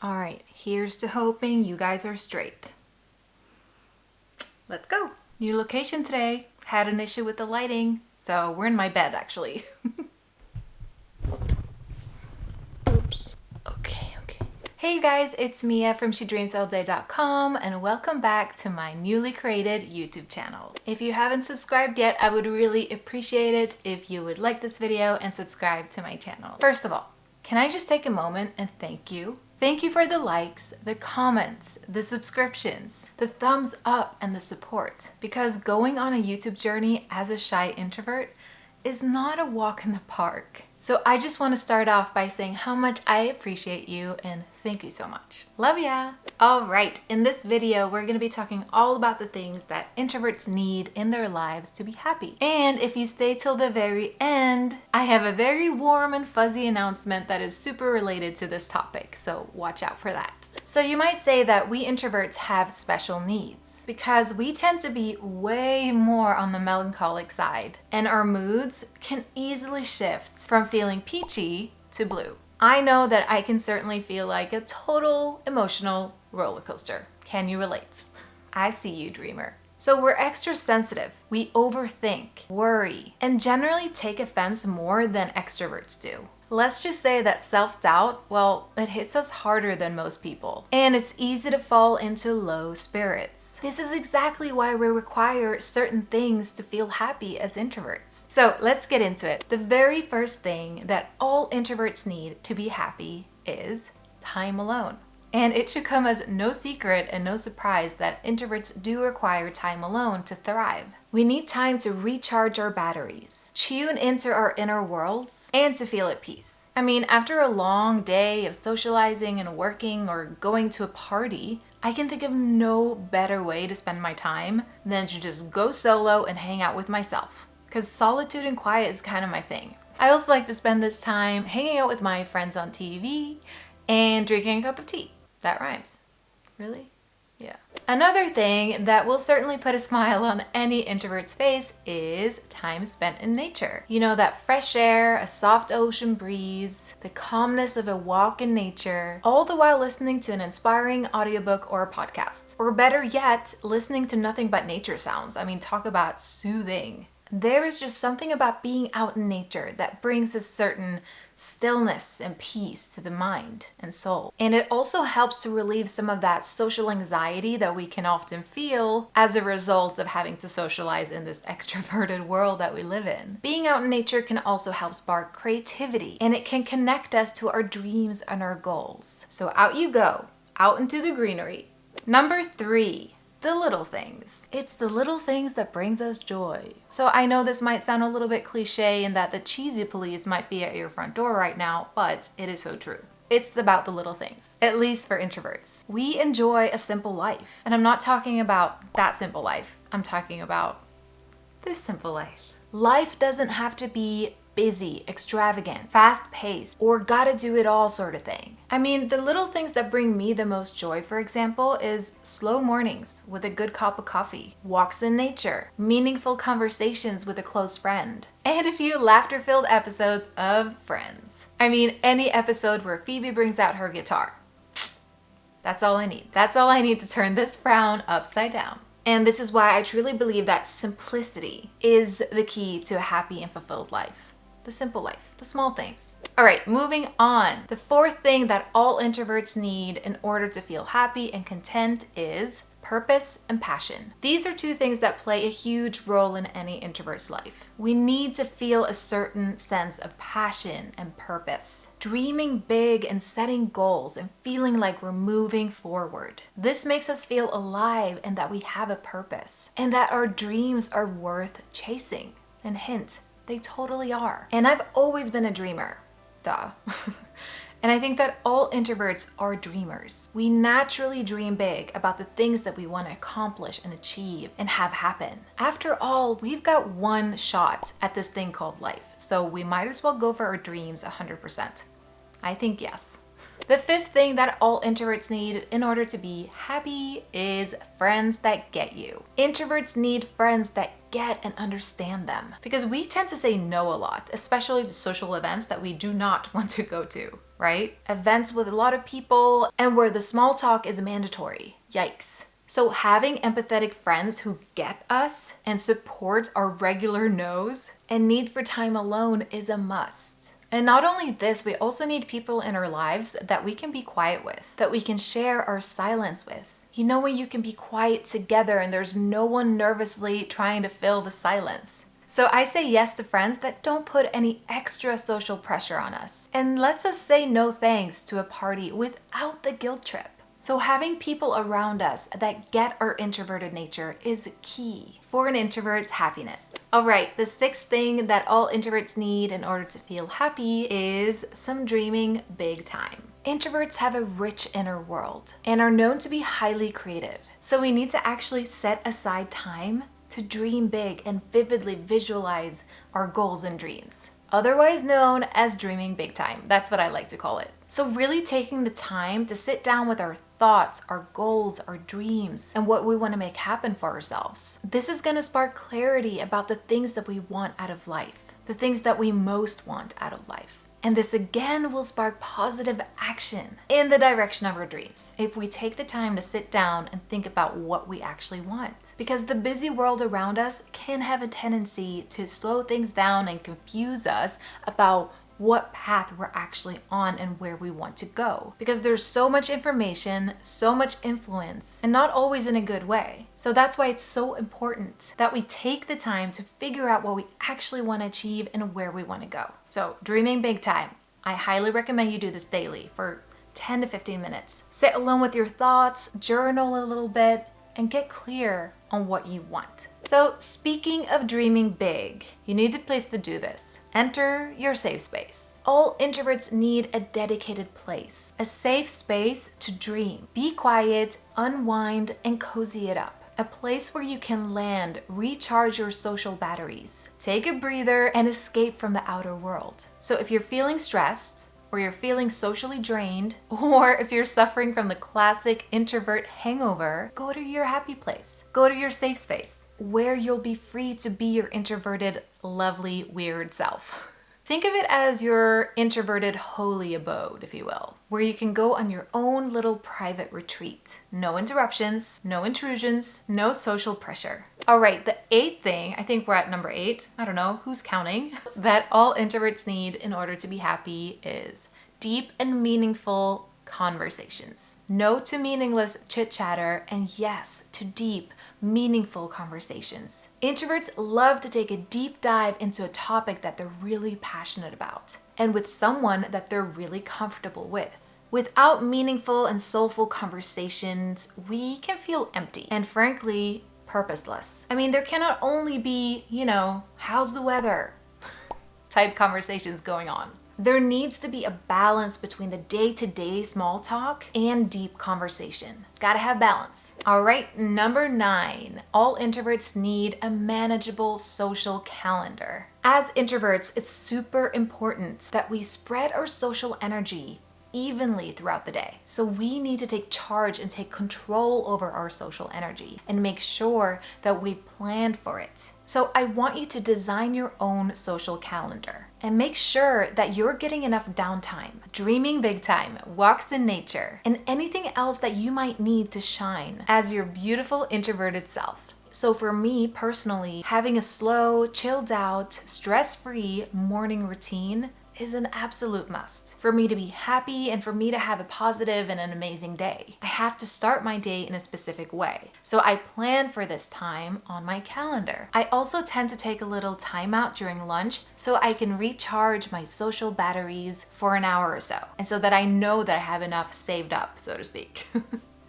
All right, here's to hoping you guys are straight. Let's go. New location today. Had an issue with the lighting, so we're in my bed actually. Oops. Okay. Hey you guys, it's Mia from SheDreamsAllDay.com and welcome back to my newly created YouTube channel. If you haven't subscribed yet, I would really appreciate it if you would like this video and subscribe to my channel. First of all, can I just take a moment and thank you? Thank you for the likes, the comments, the subscriptions, the thumbs up, and the support. Because going on a YouTube journey as a shy introvert is not a walk in the park. So I just want to start off by saying how much I appreciate you and thank you so much. Love ya! Alright, in this video we're going to be talking all about the things that introverts need in their lives to be happy. And if you stay till the very end, I have a very warm and fuzzy announcement that is super related to this topic, so watch out for that. So you might say that we introverts have special needs because we tend to be way more on the melancholic side and our moods can easily shift from feeling peachy to blue. I know that I can certainly feel like a total emotional roller coaster. Can you relate? I see you, dreamer. So we're extra sensitive, we overthink, worry, and generally take offense more than extroverts do. Let's just say that self-doubt, well, it hits us harder than most people. And it's easy to fall into low spirits. This is exactly why we require certain things to feel happy as introverts. So let's get into it. The very first thing that all introverts need to be happy is time alone. And it should come as no secret and no surprise that introverts do require time alone to thrive. We need time to recharge our batteries, tune into our inner worlds, and to feel at peace. I mean, after a long day of socializing and working or going to a party, I can think of no better way to spend my time than to just go solo and hang out with myself. Because solitude and quiet is kind of my thing. I also like to spend this time hanging out with my friends on TV and drinking a cup of tea. That rhymes. Really? Yeah. Another thing that will certainly put a smile on any introvert's face is time spent in nature. You know, that fresh air, a soft ocean breeze, the calmness of a walk in nature, all the while listening to an inspiring audiobook or a podcast. Or better yet, listening to nothing but nature sounds. I mean, talk about soothing. There is just something about being out in nature that brings a certain stillness and peace to the mind and soul. And it also helps to relieve some of that social anxiety that we can often feel as a result of having to socialize in this extroverted world that we live in. Being out in nature can also help spark creativity, and it can connect us to our dreams and our goals. So out you go, out into the greenery. Number 3. The little things. It's the little things that brings us joy. So I know this might sound a little bit cliche and that the cheesy police might be at your front door right now, but it is so true. It's about the little things, at least for introverts. We enjoy a simple life. And I'm not talking about that simple life. I'm talking about this simple life. Life doesn't have to be busy, extravagant, fast-paced, or gotta do it all sort of thing. I mean, the little things that bring me the most joy, for example, is slow mornings with a good cup of coffee, walks in nature, meaningful conversations with a close friend, and a few laughter-filled episodes of Friends. I mean, any episode where Phoebe brings out her guitar. That's all I need. That's all I need to turn this frown upside down. And this is why I truly believe that simplicity is the key to a happy and fulfilled life. The simple life, the small things. All right, moving on. The fourth thing that all introverts need in order to feel happy and content is purpose and passion. These are two things that play a huge role in any introvert's life. We need to feel a certain sense of passion and purpose, dreaming big and setting goals and feeling like we're moving forward. This makes us feel alive and that we have a purpose and that our dreams are worth chasing. And hint, they totally are. And I've always been a dreamer. Duh. And I think that all introverts are dreamers. We naturally dream big about the things that we want to accomplish and achieve and have happen. After all, we've got one shot at this thing called life, so we might as well go for our dreams 100%. I think yes. The fifth thing that all introverts need in order to be happy is friends that get you. Introverts need friends that get and understand them because we tend to say no a lot, especially to social events that we do not want to go to, right? Events with a lot of people and where the small talk is mandatory. Yikes. So having empathetic friends who get us and support our regular no's and need for time alone is a must. And not only this, we also need people in our lives that we can be quiet with, that we can share our silence with. You know, when you can be quiet together and there's no one nervously trying to fill the silence. So I say yes to friends that don't put any extra social pressure on us and lets us say no thanks to a party without the guilt trip. So having people around us that get our introverted nature is key for an introvert's happiness. All right, the sixth thing that all introverts need in order to feel happy is some dreaming big time. Introverts have a rich inner world and are known to be highly creative. So we need to actually set aside time to dream big and vividly visualize our goals and dreams. Otherwise known as dreaming big time. That's what I like to call it. So really taking the time to sit down with our thoughts, our goals, our dreams, and what we want to make happen for ourselves. This is going to spark clarity about the things that we want out of life, the things that we most want out of life. And this again will spark positive action in the direction of our dreams if we take the time to sit down and think about what we actually want. Because the busy world around us can have a tendency to slow things down and confuse us about what path we're actually on and where we want to go. Because there's so much information, so much influence, and not always in a good way. So that's why it's so important that we take the time to figure out what we actually want to achieve and where we want to go. So dreaming big time. I highly recommend you do this daily for 10 to 15 minutes. Sit alone with your thoughts, journal a little bit, and get clear on what you want. So speaking of dreaming big, you need a place to do this. Enter your safe space. All introverts need a dedicated place, a safe space to dream. Be quiet, unwind, and cozy it up. A place where you can land, recharge your social batteries, take a breather, and escape from the outer world. So if you're feeling stressed, or you're feeling socially drained, or if you're suffering from the classic introvert hangover, go to your happy place. Go to your safe space, where you'll be free to be your introverted, lovely, weird self. Think of it as your introverted holy abode, if you will, where you can go on your own little private retreat. No interruptions, no intrusions, no social pressure. All right, the eighth thing, I think we're at number 8, I don't know, who's counting, that all introverts need in order to be happy is deep and meaningful conversations. No to meaningless chit-chatter, and yes to deep, meaningful conversations. Introverts love to take a deep dive into a topic that they're really passionate about, and with someone that they're really comfortable with. Without meaningful and soulful conversations, we can feel empty and frankly, purposeless. I mean, there cannot only be, how's the weather type conversations going on. There needs to be a balance between the day-to-day small talk and deep conversation. Gotta have balance. All right, number 9. All introverts need a manageable social calendar. As introverts, it's super important that we spread our social energy evenly throughout the day. So we need to take charge and take control over our social energy and make sure that we plan for it. So I want you to design your own social calendar and make sure that you're getting enough downtime, dreaming big time, walks in nature, and anything else that you might need to shine as your beautiful introverted self. So for me personally, having a slow, chilled out, stress-free morning routine is an absolute must for me to be happy and for me to have a positive and an amazing day. I have to start my day in a specific way. So I plan for this time on my calendar. I also tend to take a little time out during lunch so I can recharge my social batteries for an hour or so. And so that I know that I have enough saved up, so to speak.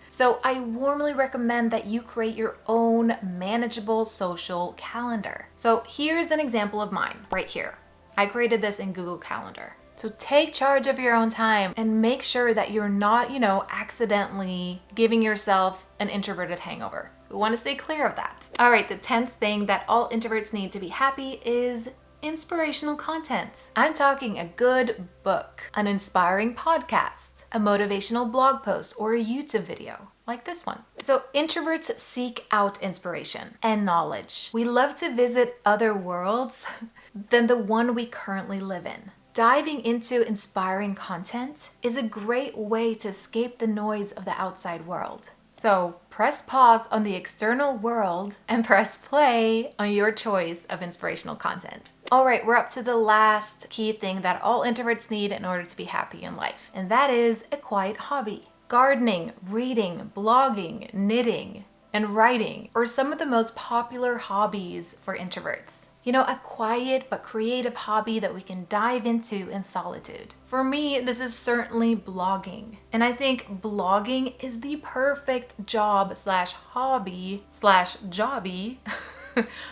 So I warmly recommend that you create your own manageable social calendar. So here's an example of mine right here. I created this in Google Calendar. So take charge of your own time and make sure that you're not, accidentally giving yourself an introverted hangover. We want to stay clear of that. All right, the 10th thing that all introverts need to be happy is inspirational content. I'm talking a good book, an inspiring podcast, a motivational blog post, or a YouTube video like this one. So introverts seek out inspiration and knowledge. We love to visit other worlds than the one we currently live in. Diving into inspiring content is a great way to escape the noise of the outside world. So press pause on the external world and press play on your choice of inspirational content. All right, we're up to the last key thing that all introverts need in order to be happy in life, and that is a quiet hobby. Gardening, reading, blogging, knitting, and writing are some of the most popular hobbies for introverts. You know, a quiet but creative hobby that we can dive into in solitude. For me, this is certainly blogging. And I think blogging is the perfect job slash hobby slash jobby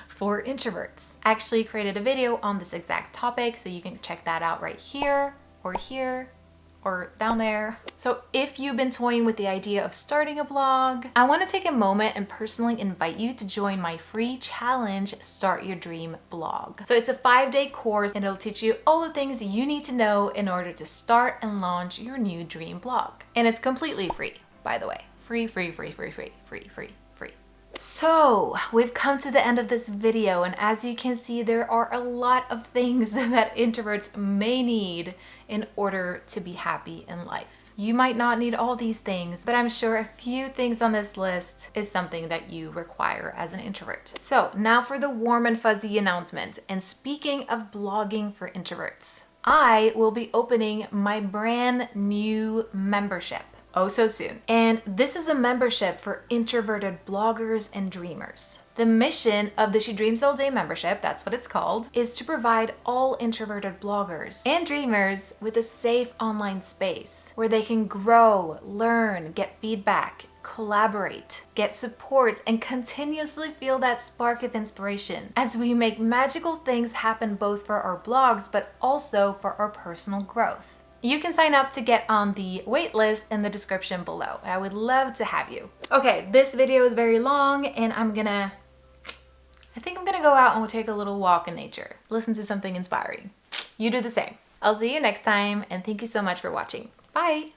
for introverts. I actually created a video on this exact topic, so you can check that out right here or down there. So if you've been toying with the idea of starting a blog, I want to take a moment and personally invite you to join my free challenge, Start Your Dream Blog. So it's a 5-day course and it'll teach you all the things you need to know in order to start and launch your new dream blog. And it's completely free, by the way. Free. So we've come to the end of this video, and as you can see, there are a lot of things that introverts may need in order to be happy in life. You might not need all these things, but I'm sure a few things on this list is something that you require as an introvert. So now for the warm and fuzzy announcement. And speaking of blogging for introverts, I will be opening my brand new membership. Oh, so soon. And this is a membership for introverted bloggers and dreamers. The mission of the She Dreams All Day membership, that's what it's called, is to provide all introverted bloggers and dreamers with a safe online space where they can grow, learn, get feedback, collaborate, get support, and continuously feel that spark of inspiration as we make magical things happen both for our blogs but also for our personal growth. You can sign up to get on the wait list in the description below. I would love to have you. Okay, this video is very long and I think I'm gonna go out and we'll take a little walk in nature. Listen to something inspiring. You do the same. I'll see you next time and thank you so much for watching. Bye.